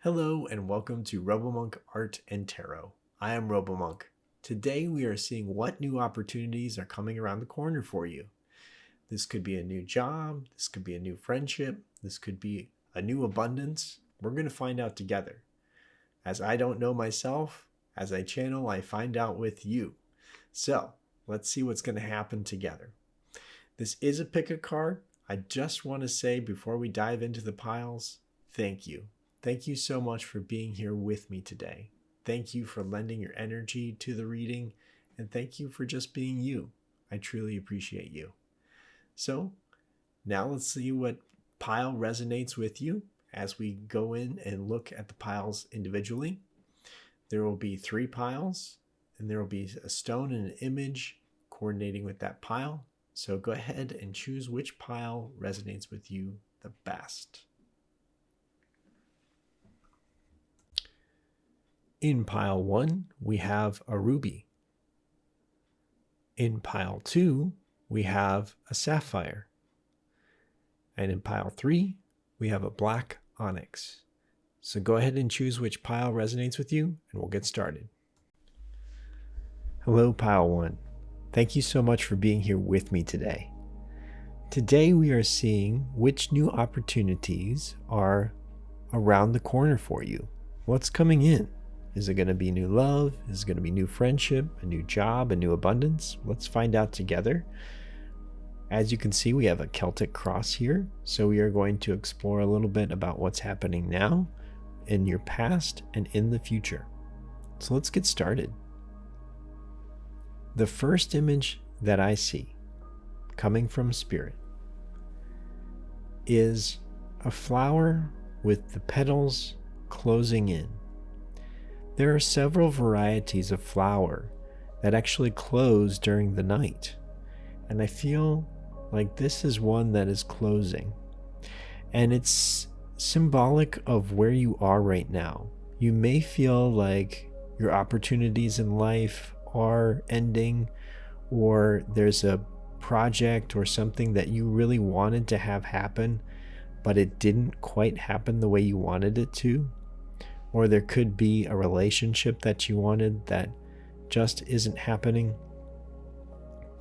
Hello and welcome to RoboMonk Art and Tarot. I am RoboMonk. Today we are seeing what new opportunities are coming around the corner for you. This could be a new job, this could be a new friendship, this could be a new abundance. We're going to find out together. As I don't know myself, as I channel, I find out with you. So let's see what's going to happen together. This is a pick a card. I just want to say before we dive into the piles, thank you. Thank you so much for being here with me today. Thank you for lending your energy to the reading, and thank you for just being you. I truly appreciate you. So now let's see what pile resonates with you as we go in and look at the piles individually. There will be 3 piles, and there will be a stone and an image coordinating with that pile. So go ahead and choose which pile resonates with you the best. In pile 1, we have a ruby. In pile 2, we have a sapphire. And in pile 3, we have a black onyx. So go ahead and choose which pile resonates with you, and we'll get started. Hello, pile 1. Thank you so much for being here with me today. Today we are seeing which new opportunities are around the corner for you. What's coming in? Is it going to be new love? Is it going to be new friendship, a new job, a new abundance? Let's find out together. As you can see, we have a Celtic cross here. So we are going to explore a little bit about what's happening now, in your past, and in the future. So let's get started. The first image that I see coming from Spirit is a flower with the petals closing in. There are several varieties of flower that actually close during the night, and I feel like this is one that is closing, and it's symbolic of where you are right now. You may feel like your opportunities in life are ending, or there's a project or something that you really wanted to have happen, but it didn't quite happen the way you wanted it to. Or there could be a relationship that you wanted that just isn't happening.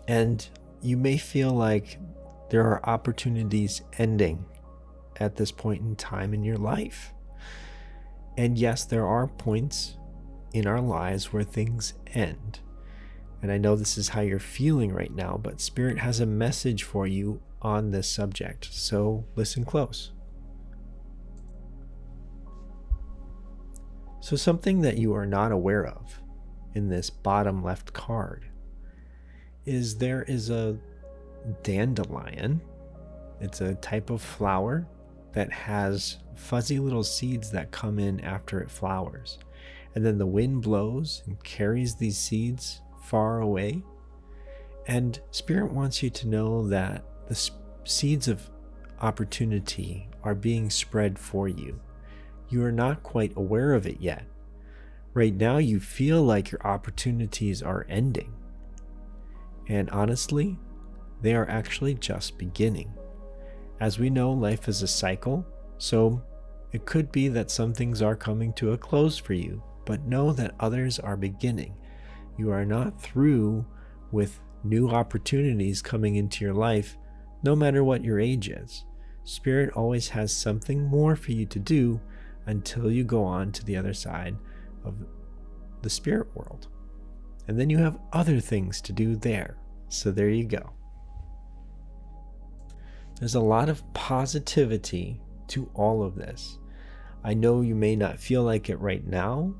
And you may feel like there are opportunities ending at this point in time in your life. And yes, there are points in our lives where things end. And I know this is how you're feeling right now, but Spirit has a message for you on this subject. So listen close. So something that you are not aware of in this bottom left card is there is a dandelion. It's a type of flower that has fuzzy little seeds that come in after it flowers. And then the wind blows and carries these seeds far away. And Spirit wants you to know that the seeds of opportunity are being spread for you. You are not quite aware of it yet. Right now, you feel like your opportunities are ending. And honestly, they are actually just beginning. As we know, life is a cycle, so it could be that some things are coming to a close for you, but know that others are beginning. You are not through with new opportunities coming into your life, no matter what your age is. Spirit always has something more for you to do until you go on to the other side of the spirit world. And then you have other things to do there. So there you go. There's a lot of positivity to all of this. I know you may not feel like it right now,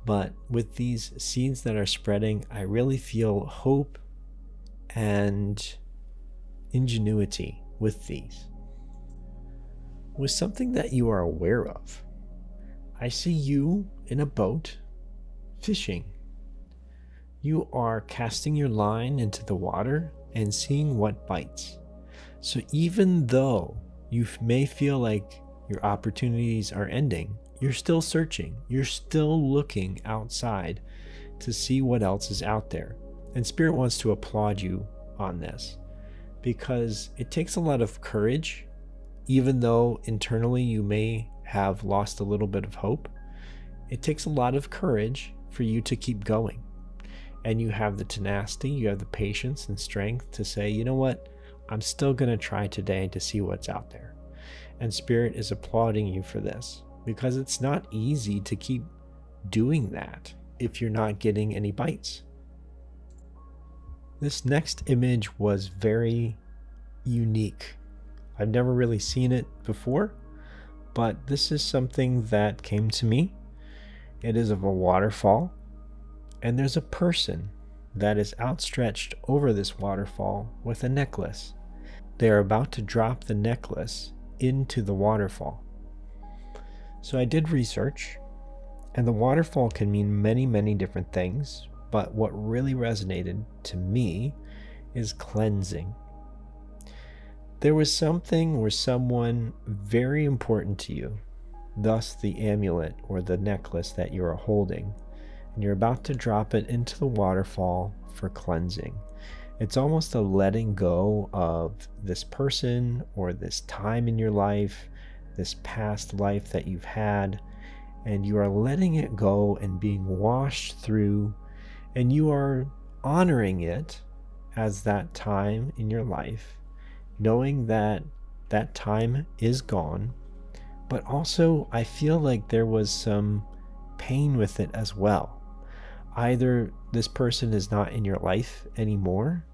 but with these seeds that are spreading, I really feel hope and ingenuity with these. With something that you are aware of, I see you in a boat fishing. You are casting your line into the water and seeing what bites. So even though you may feel like your opportunities are ending, you're still searching. You're still looking outside to see what else is out there. And Spirit wants to applaud you on this because it takes a lot of courage, even though internally you may have lost a little bit of hope, it takes a lot of courage for you to keep going. And you have the tenacity, you have the patience and strength to say, you know what, I'm still going to try today to see what's out there. And Spirit is applauding you for this, because it's not easy to keep doing that if you're not getting any bites. This next image was very unique. I've never really seen it before, but this is something that came to me. It is of a waterfall, and there's a person that is outstretched over this waterfall with a necklace. They are about to drop the necklace into the waterfall. So I did research, and the waterfall can mean many, many different things, but what really resonated to me is cleansing. There was something or someone very important to you, thus the amulet or the necklace that you are holding, and you're about to drop it into the waterfall for cleansing. It's almost a letting go of this person or this time in your life, this past life that you've had, and you are letting it go and being washed through, and you are honoring it as that time in your life, knowing that that time is gone. But also, I feel like there was some pain with it as well. Either this person is not in your life anymore,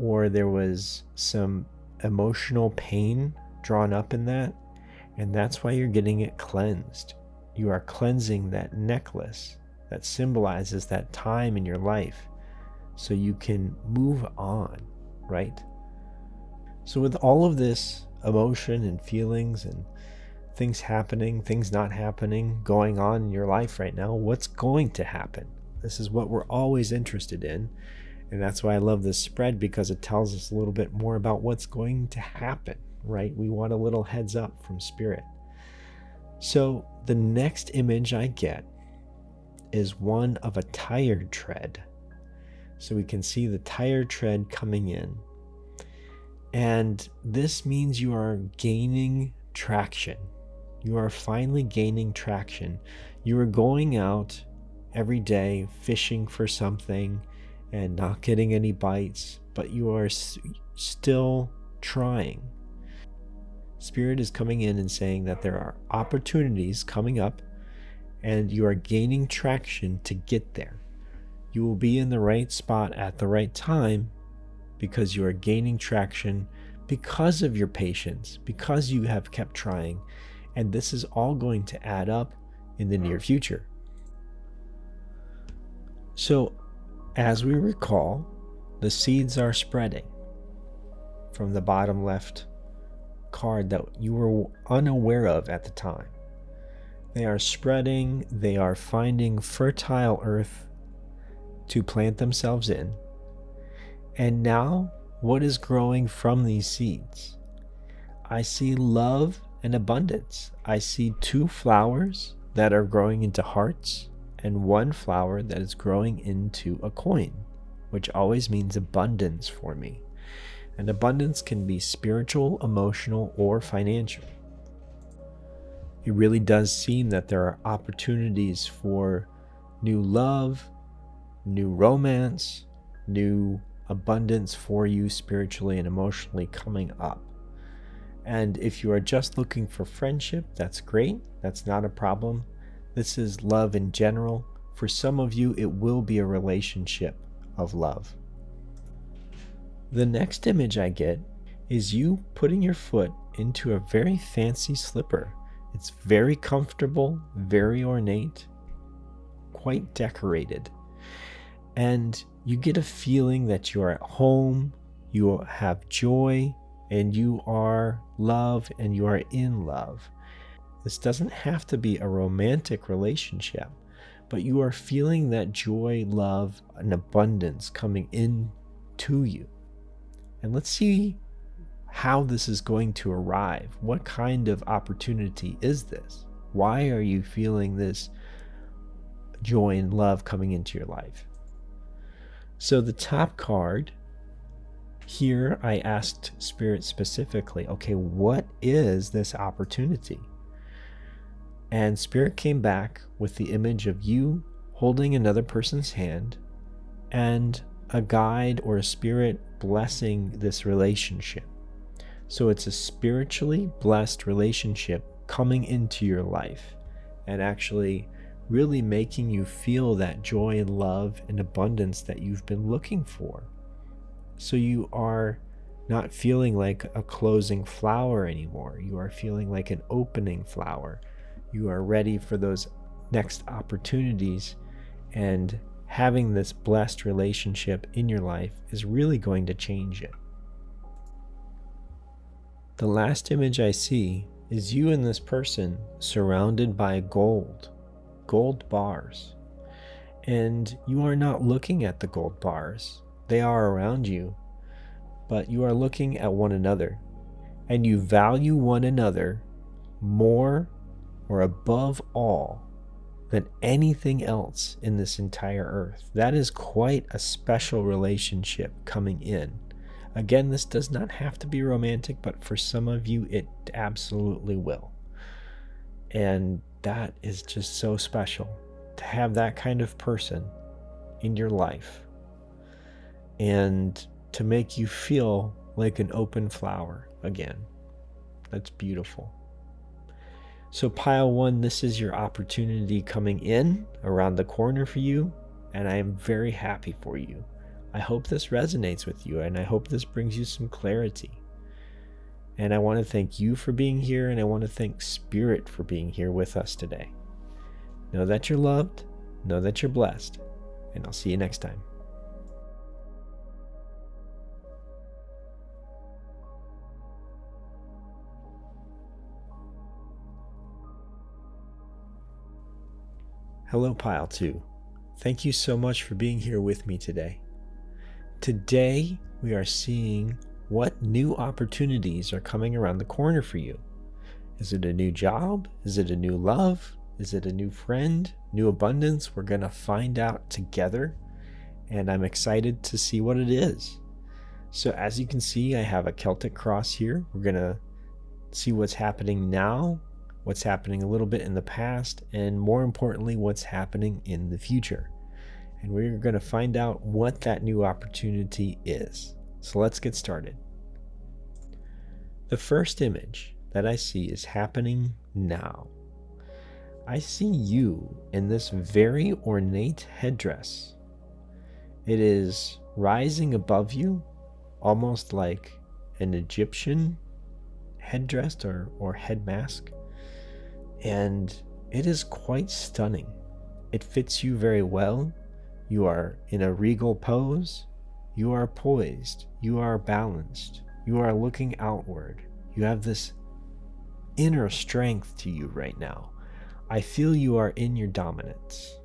or there was some emotional pain drawn up in that, and that's why you're getting it cleansed. You are cleansing that necklace that symbolizes that time in your life so you can move on, right? So with all of this emotion and feelings and things happening, things not happening, going on in your life right now, what's going to happen? This is what we're always interested in. And that's why I love this spread, because it tells us a little bit more about what's going to happen, right? We want a little heads up from Spirit. So the next image I get is one of a tire tread. So we can see the tire tread coming in. And this means you are gaining traction. You are finally gaining traction. You are going out every day fishing for something and not getting any bites, but you are still trying. Spirit is coming in and saying that there are opportunities coming up and you are gaining traction to get there. You will be in the right spot at the right time because you are gaining traction because of your patience, because you have kept trying, and this is all going to add up in the near future. So, as we recall, the seeds are spreading from the bottom left card that you were unaware of at the time. They are spreading, they are finding fertile earth to plant themselves in. And now, what is growing from these seeds? I see love and abundance. I see 2 flowers that are growing into hearts, and 1 flower that is growing into a coin, which always means abundance for me. And abundance can be spiritual, emotional, or financial. It really does seem that there are opportunities for new love, new romance, new abundance for you spiritually and emotionally coming up. And if you are just looking for friendship, that's great. That's not a problem. This is love in general. For some of you, it will be a relationship of love. The next image I get is you putting your foot into a very fancy slipper. It's very comfortable, very ornate, quite decorated. And you get a feeling that you are at home, you have joy, and you are love, and you are in love. This doesn't have to be a romantic relationship, but you are feeling that joy, love, and abundance coming in to you. And let's see how this is going to arrive. What kind of opportunity is this? Why are you feeling this joy and love coming into your life? So the top card here, I asked Spirit specifically, okay, what is this opportunity? And Spirit came back with the image of you holding another person's hand and a guide or a spirit blessing this relationship. So it's a spiritually blessed relationship coming into your life and actually really making you feel that joy and love and abundance that you've been looking for. So you are not feeling like a closing flower anymore. You are feeling like an opening flower. You are ready for those next opportunities, and having this blessed relationship in your life is really going to change it. The last image I see is you and this person surrounded by gold bars. And you are not looking at the gold bars. They are around you, but you are looking at one another, and you value one another more or above all than anything else in this entire earth. That is quite a special relationship coming in. Again, this does not have to be romantic, but for some of you, it absolutely will. And that is just so special to have that kind of person in your life and to make you feel like an open flower again. That's beautiful. So pile one, this is your opportunity coming in around the corner for you, and I am very happy for you. I hope this resonates with you, and I hope this brings you some clarity. And I want to thank you for being here, and I want to thank Spirit for being here with us today. Know that you're loved, know that you're blessed, and I'll see you next time. Hello, Pile 2. Thank you so much for being here with me today. Today, we are seeing what new opportunities are coming around the corner for you. Is it a new job? Is it a new love? Is it a new friend? New abundance? We're going to find out together, and I'm excited to see what it is. So as you can see, I have a Celtic cross here. We're going to see what's happening now, what's happening a little bit in the past, and more importantly, what's happening in the future. And we're going to find out what that new opportunity is. So let's get started. The first image that I see is happening now. I see you in this very ornate headdress. It is rising above you, almost like an Egyptian headdress or head mask. And it is quite stunning. It fits you very well. You are in a regal pose. You are poised. You are balanced. You are looking outward. You have this inner strength to you right now. I feel you are in your dominance.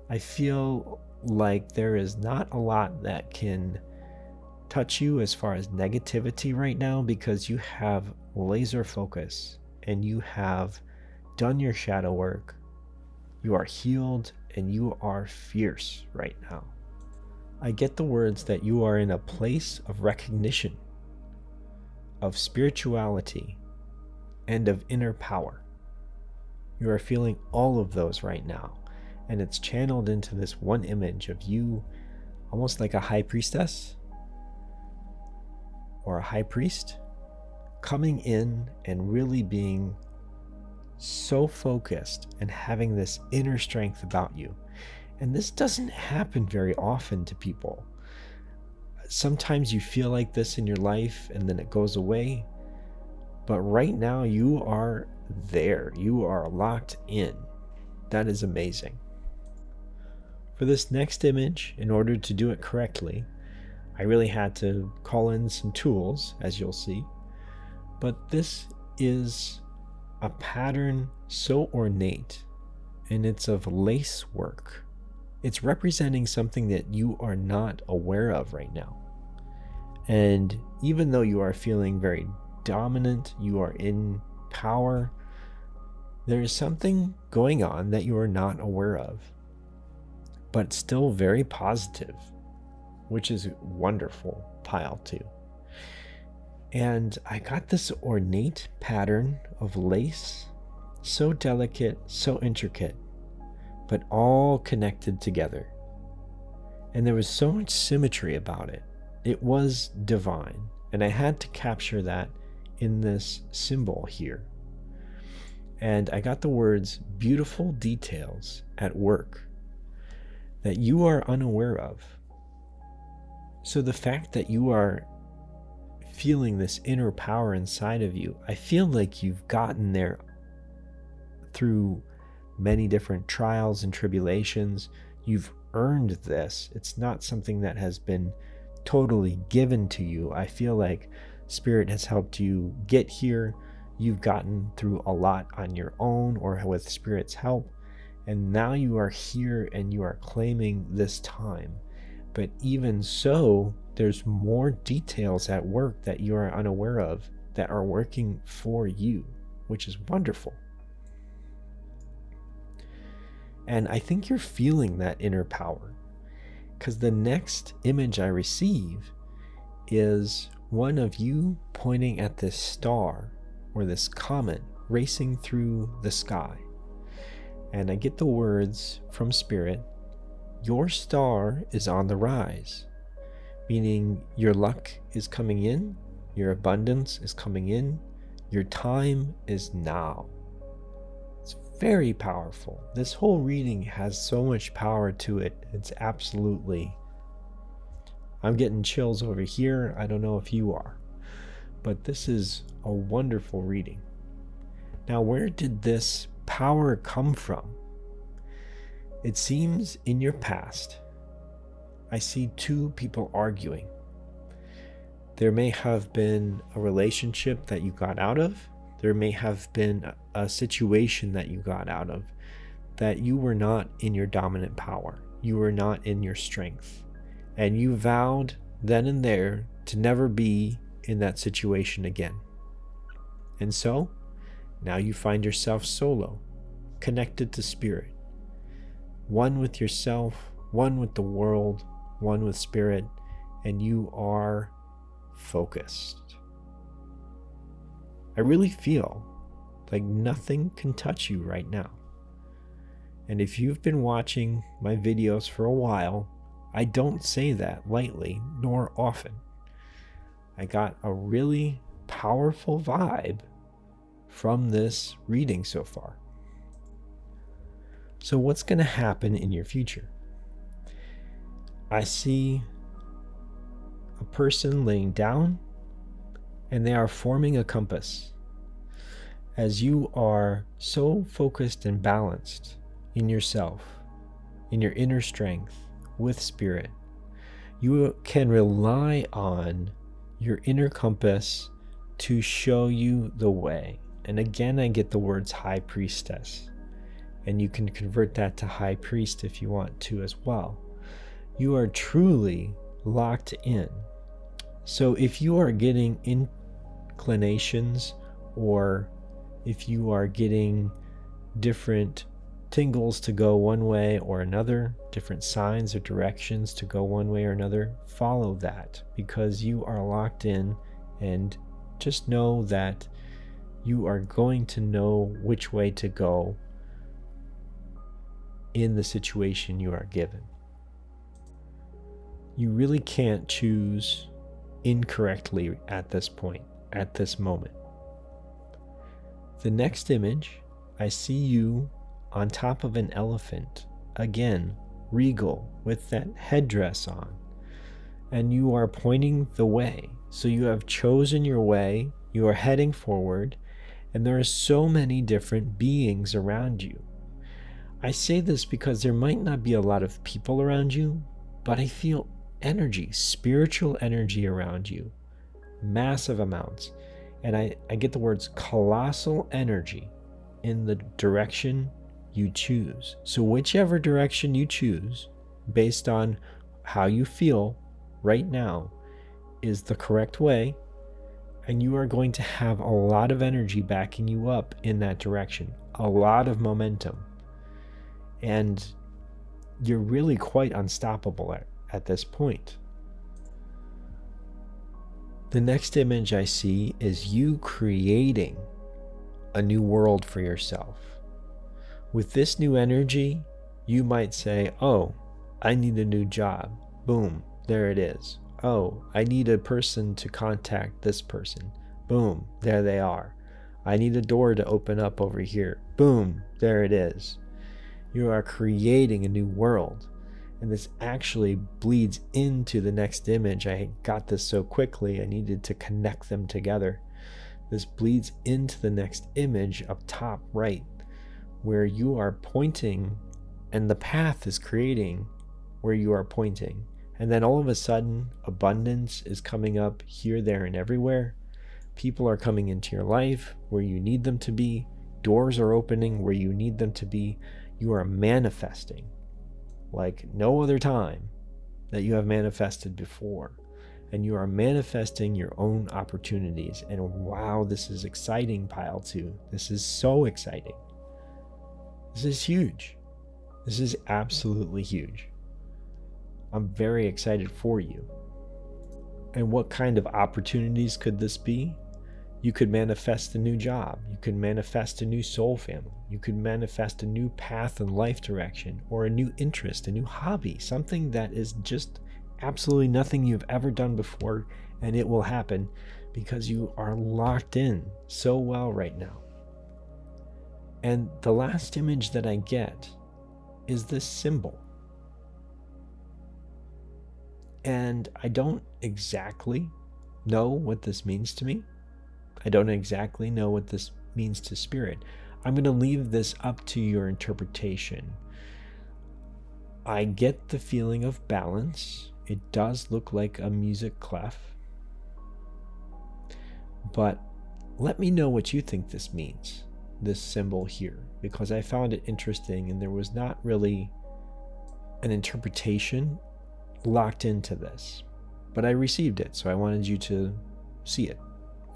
I feel like there is not a lot that can touch you as far as negativity right now, because you have laser focus and you have done your shadow work. You are healed and you are fierce right now. I get the words that you are in a place of recognition, of spirituality, and of inner power. You are feeling all of those right now, and it's channeled into this one image of you, almost like a high priestess or a high priest, coming in and really being so focused and having this inner strength about you. And this doesn't happen very often to people. Sometimes you feel like this in your life and then it goes away. But right now you are there. You are locked in. That is amazing. For this next image, in order to do it correctly, I really had to call in some tools, as you'll see. But this is a pattern so ornate, and it's of lace work. It's representing something that you are not aware of right now. And even though you are feeling very dominant, you are in power, there is something going on that you are not aware of, but still very positive, which is wonderful, Pile 2. And I got this ornate pattern of lace, so delicate, so intricate, but all connected together. And there was so much symmetry about it. It was divine, and I had to capture that in this symbol here. And I got the words beautiful details at work that you are unaware of. So the fact that you are feeling this inner power inside of you, I feel like you've gotten there through many different trials and tribulations. You've earned this. It's not something that has been totally given to you. I feel like Spirit has helped you get here. You've gotten through a lot on your own or with Spirit's help, and now you are here and you are claiming this time. But even so, there's more details at work that you are unaware of that are working for you, which is wonderful. And I think you're feeling that inner power, because the next image I receive is one of you pointing at this star or this comet racing through the sky. And I get the words from Spirit, your star is on the rise, meaning your luck is coming in, your abundance is coming in, your time is now. It's very powerful. This whole reading has so much power to it. It's absolutely... I'm getting chills over here. I don't know if you are, but this is a wonderful reading. Now, where did this power come from? It seems in your past, I see two people arguing. There may have been a relationship that you got out of. There may have been a situation that you got out of that you were not in your dominant power. You were not in your strength. And you vowed then and there to never be in that situation again. And so, now you find yourself solo, connected to Spirit. One with yourself, one with the world, one with Spirit, and you are focused. I really feel like nothing can touch you right now. And if you've been watching my videos for a while, I don't say that lightly nor often. I got a really powerful vibe from this reading so far. So what's going to happen in your future? I see a person laying down and they are forming a compass. As you are so focused and balanced in yourself, in your inner strength with Spirit, you can rely on your inner compass to show you the way. And again, I get the words High Priestess. And you can convert that to High Priest if you want to as well. You are truly locked in. So if you are getting inclinations, or if you are getting different tingles to go one way or another, different signs or directions to go one way or another, follow that, because you are locked in, and just know that you are going to know which way to go in the situation you are given. You really can't choose incorrectly at this point, at this moment. The next image, I see you on top of an elephant, again, regal, with that headdress on, and you are pointing the way. So you have chosen your way, you are heading forward, and there are so many different beings around you. I say this because there might not be a lot of people around you, but I feel energy, spiritual energy around you, massive amounts. And I get the words colossal energy in the direction you choose. So whichever direction you choose, based on how you feel right now, is the correct way, and you are going to have a lot of energy backing you up in that direction, a lot of momentum. And you're really quite unstoppable at this point. The next image I see is you creating a new world for yourself. With this new energy, you might say, oh, I need a new job. Boom, there it is. Oh, I need a person to contact this person. Boom, there they are. I need a door to open up over here. Boom, there it is. You are creating a new world. And this actually bleeds into the next image. I got this so quickly, I needed to connect them together. This bleeds into the next image up top right, where you are pointing and the path is creating where you are pointing. And then all of a sudden, abundance is coming up here, there, and everywhere. People are coming into your life where you need them to be. Doors are opening where you need them to be. You are manifesting like no other time that you have manifested before. And you are manifesting your own opportunities. And wow, this is exciting, Pile 2. This is so exciting. This is huge. This is absolutely huge. I'm very excited for you. And what kind of opportunities could this be? You could manifest a new job. You could manifest a new soul family. You could manifest a new path and life direction, or a new interest, a new hobby, something that is just absolutely nothing you've ever done before, and it will happen because you are locked in so well right now. And the last image that I get is this symbol. And I don't exactly know what this means to me. I don't exactly know what this means to spirit. I'm going to leave this up to your interpretation. I get the feeling of balance. It does look like a music clef. But let me know what you think this means, this symbol here, because I found it interesting and there was not really an interpretation locked into this. But I received it, so I wanted you to see it.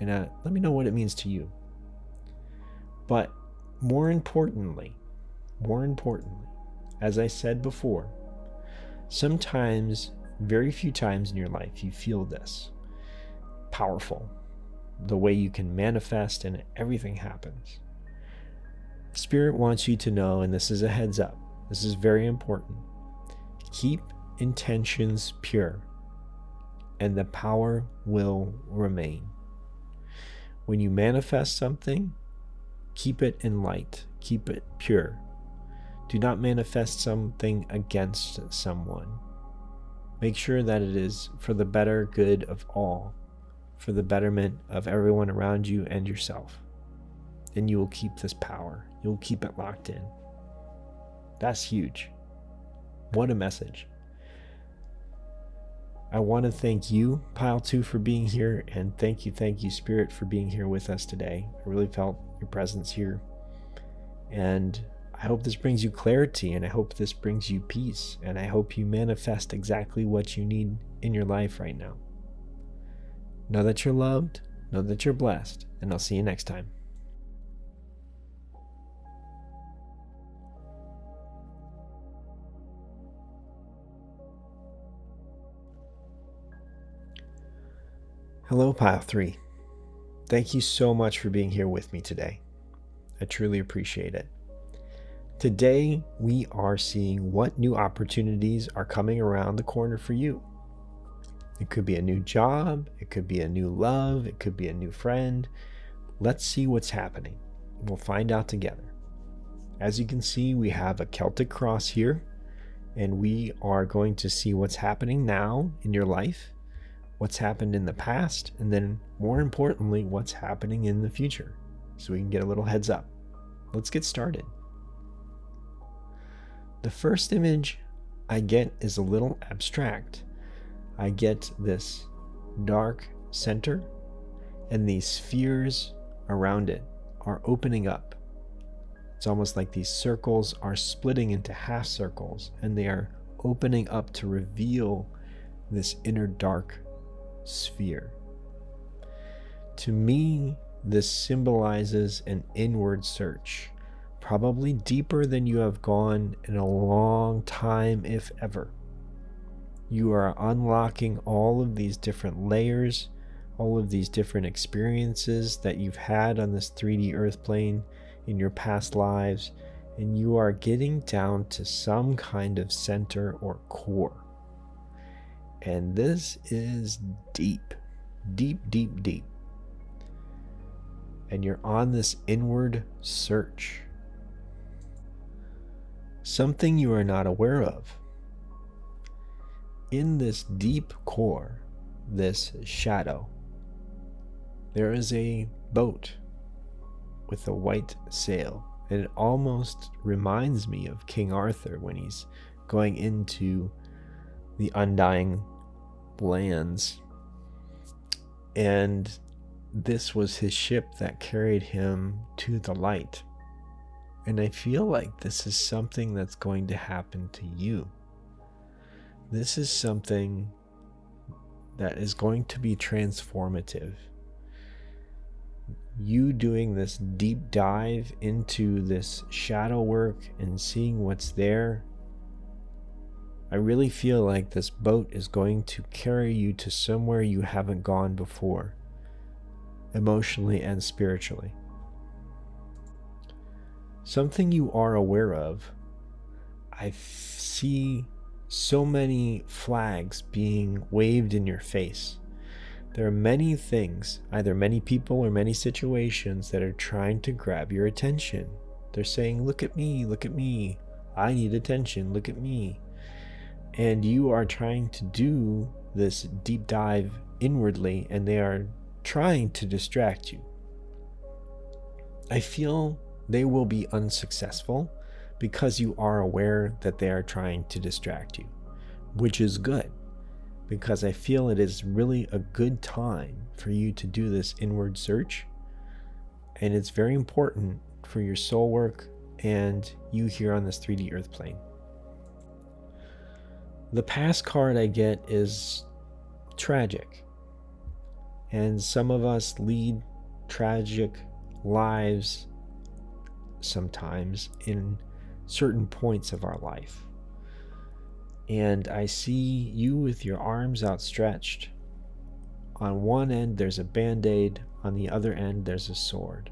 And let me know what it means to you. But more importantly, as I said before, sometimes, very few times in your life, you feel this powerful, the way you can manifest and everything happens. Spirit wants you to know, and this is a heads up, this is very important, keep intentions pure, and the power will remain. When you manifest something, keep it in light, keep it pure. Do not manifest something against someone. Make sure that it is for the better good of all, for the betterment of everyone around you and yourself. And you will keep this power. You'll keep it locked in. That's huge. What a message. I want to thank you, Pile 2, for being here, and thank you, Spirit, for being here with us today. I really felt your presence here, and I hope this brings you clarity, and I hope this brings you peace, and I hope you manifest exactly what you need in your life right now. Know that you're loved, know that you're blessed, and I'll see you next time. Hello, Pile 3. Thank you so much for being here with me today. I truly appreciate it. Today, we are seeing what new opportunities are coming around the corner for you. It could be a new job, it could be a new love, it could be a new friend. Let's see what's happening. We'll find out together. As you can see, we have a Celtic cross here, and we are going to see what's happening now in your life, what's happened in the past, and then more importantly, what's happening in the future, so we can get a little heads up. Let's get started. The first image I get is a little abstract. I get this dark center, and these spheres around it are opening up. It's almost like these circles are splitting into half circles, and they are opening up to reveal this inner dark sphere. To me, this symbolizes an inward search, probably deeper than you have gone in a long time, if ever. You are unlocking all of these different layers all of these different experiences that you've had on this 3D earth plane in your past lives, and you are getting down to some kind of center or core. And this is deep, deep, deep, deep. And you're on this inward search. Something you are not aware of. In this deep core, this shadow, there is a boat with a white sail. And it almost reminds me of King Arthur when he's going into the Undying Lands. And this was his ship that carried him to the light. And I feel like this is something that's going to happen to you. This is something that is going to be transformative. You doing this deep dive into this shadow work and seeing what's there, I really feel like this boat is going to carry you to somewhere you haven't gone before, emotionally and spiritually. Something you are aware of, I see so many flags being waved in your face. There are many things, either many people or many situations, that are trying to grab your attention. They're saying, look at me, I need attention, look at me. And you are trying to do this deep dive inwardly, and they are trying to distract you. I feel they will be unsuccessful because you are aware that they are trying to distract you, which is good. Because I feel it is really a good time for you to do this inward search. And it's very important for your soul work and you here on this 3D earth plane. The past card I get is tragic. And some of us lead tragic lives sometimes in certain points of our life. And I see you with your arms outstretched. On one end there's a band-aid, on the other end there's a sword.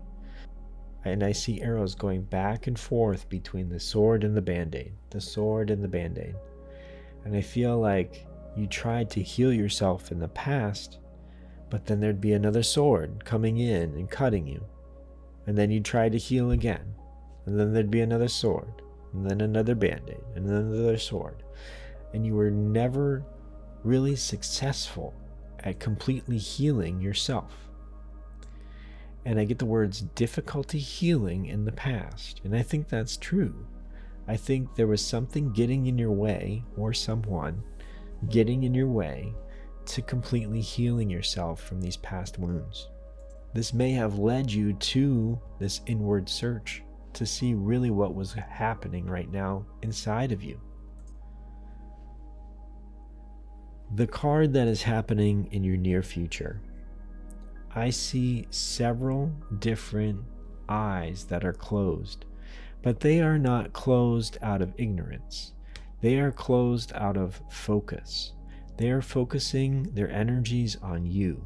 And I see arrows going back and forth between the sword and the band-aid, the sword and the band-aid. And I feel like you tried to heal yourself in the past, but then there'd be another sword coming in and cutting you. And then you'd try to heal again. And then there'd be another sword, and then another band-aid, and then another sword. And you were never really successful at completely healing yourself. And I get the words difficulty healing in the past, and I think that's true. I think there was something getting in your way, or someone getting in your way to completely healing yourself from these past wounds. This may have led you to this inward search to see really what was happening right now inside of you. The card that is happening in your near future, I see several different eyes that are closed, but they are not closed out of ignorance. They are closed out of focus. They are focusing their energies on you.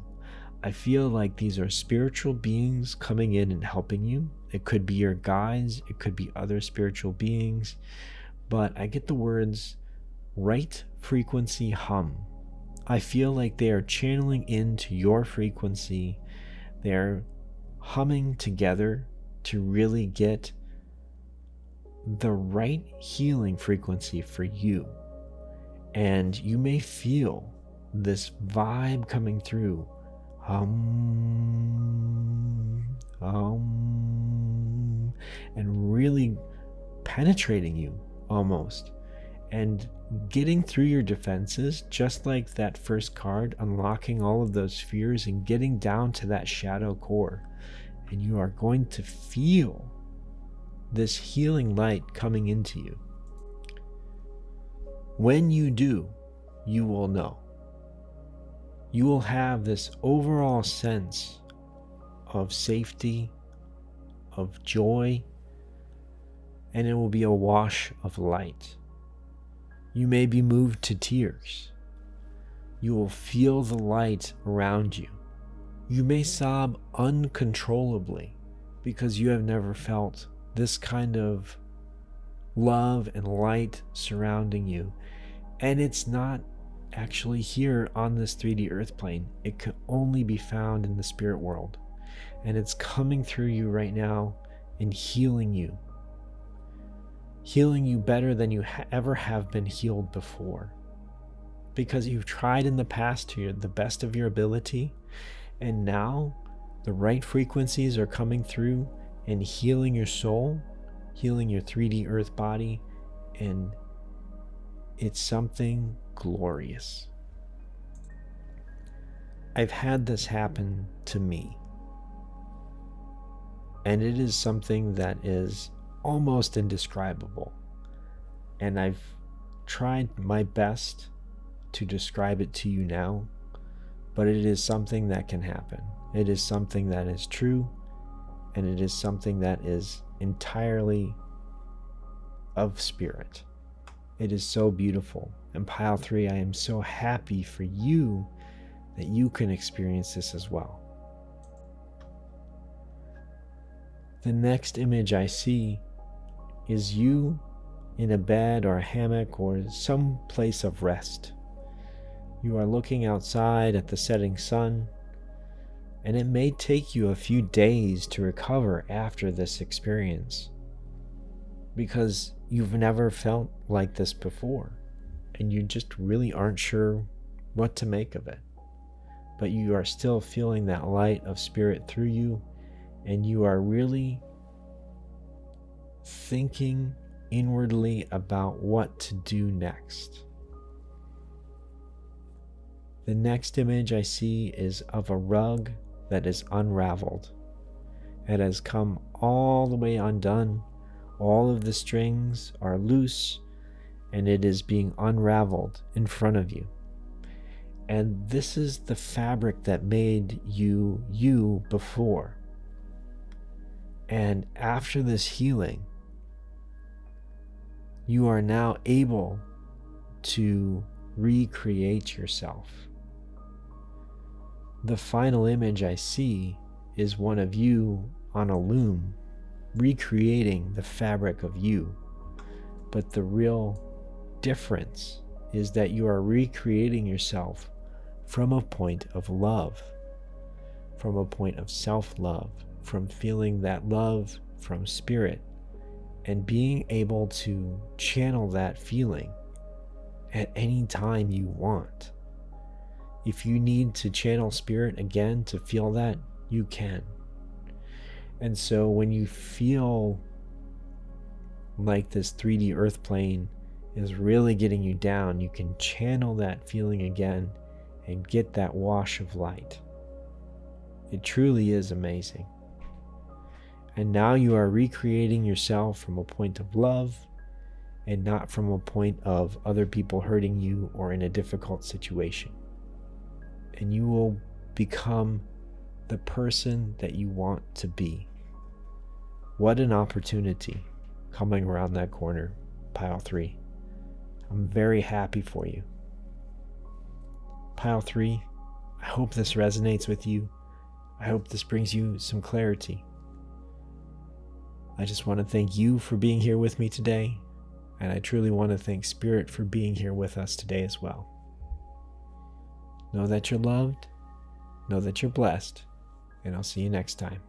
I feel like these are spiritual beings coming in and helping you. It could be your guides, it could be other spiritual beings, but I get the words right frequency hum. I feel like they are channeling into your frequency. They're humming together to really get the right healing frequency for you. And you may feel this vibe coming through. And really penetrating you almost. And getting through your defenses, just like that first card, unlocking all of those fears and getting down to that shadow core. And you are going to feel this healing light coming into you. When you do, you will know. You will have this overall sense of safety, of joy, and it will be a wash of light. You may be moved to tears. You will feel the light around you. You may sob uncontrollably because you have never felt this kind of love and light surrounding you. And it's not actually here on this 3D earth plane. It can only be found in the spirit world. And it's coming through you right now and healing you better than you ever have been healed before. Because you've tried in the past to the best of your ability, and now the right frequencies are coming through and healing your soul, healing your 3D earth body, and it's something glorious. I've had this happen to me, and it is something that is almost indescribable. And I've tried my best to describe it to you now, but it is something that can happen. It is something that is true, and it is something that is entirely of spirit. It is so beautiful. And Pile 3, I am so happy for you that you can experience this as well. The next image I see is you in a bed or a hammock or some place of rest. You are looking outside at the setting sun, and it may take you a few days to recover after this experience because you've never felt like this before and you just really aren't sure what to make of it. But you are still feeling that light of spirit through you, and you are really thinking inwardly about what to do next. The next image I see is of a rug that is unraveled. It has come all the way undone. All of the strings are loose, and it is being unraveled in front of you. And this is the fabric that made you before. And after this healing, you are now able to recreate yourself. The final image I see is one of you on a loom, recreating the fabric of you. But the real difference is that you are recreating yourself from a point of love, from a point of self-love, from feeling that love from spirit, and being able to channel that feeling at any time you want. If you need to channel spirit again to feel that, you can. And so when you feel like this 3D earth plane is really getting you down, you can channel that feeling again and get that wash of light. It truly is amazing. And now you are recreating yourself from a point of love and not from a point of other people hurting you or in a difficult situation. And you will become the person that you want to be. What an opportunity coming around that corner, Pile 3. I'm very happy for you. Pile 3, I hope this resonates with you. I hope this brings you some clarity. I just want to thank you for being here with me today, and I truly want to thank Spirit for being here with us today as well. Know that you're loved, know that you're blessed, and I'll see you next time.